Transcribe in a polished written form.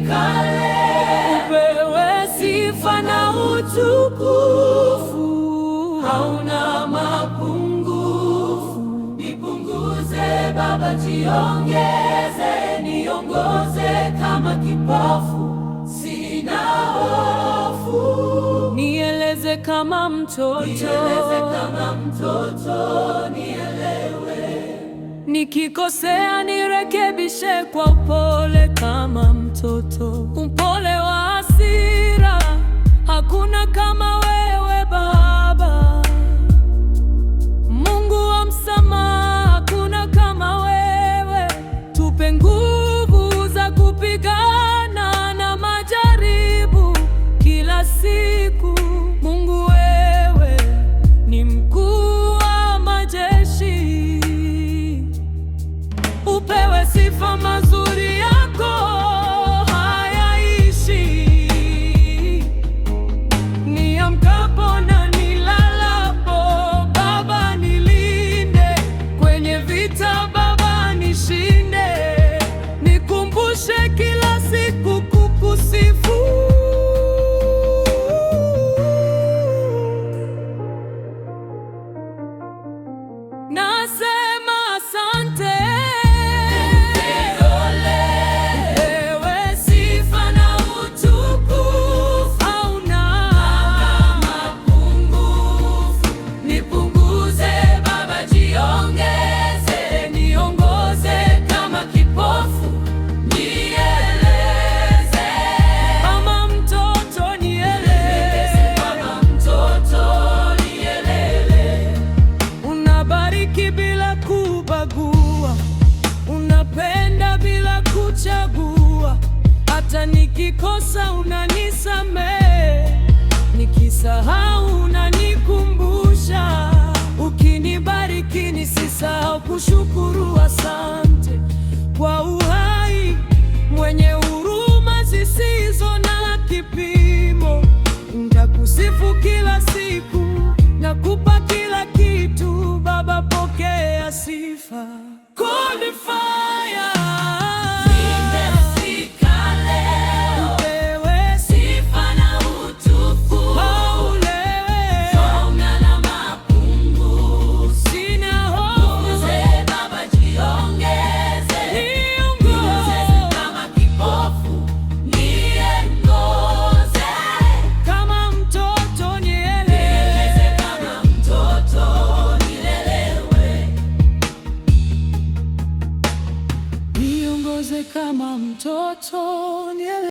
kale, upewe sifa na utukufu, hauna mapungufu. Nipunguze Baba, jiongeze, niongoze kama kipofu, sina hofu. Nieleze kama mtoto, nielewe. Nikikosea nirekebishe kwa upole kama mtoto, upole wa hasira. Hakuna kama wewe Baba, Mungu wa msamaha. Hakuna kama wewe, tupe nguvu za kupigana na majaribu kila siku. Mungu, wewe ni mkuu wa majeshi, upewe sifa. Mazuri yako hayaishi. Niamkapo na nilalapo, Baba nilinde. Kwenye vita Baba nishinde. Nikumbushe kila siku kukusifu. Nasema asante. Bila kubagua, unapenda bila kuchagua. Hata nikikosa unanisamehe, nikisahau unanikumbusha. Ukinibariki nisisahau kushukuru. Asante kwa uhai, mwenye huruma zisizo na kipimo. Nitakusifu kila siku, nakupa kila kitu Baba, pokea sifa. Niongoze kama mtoto.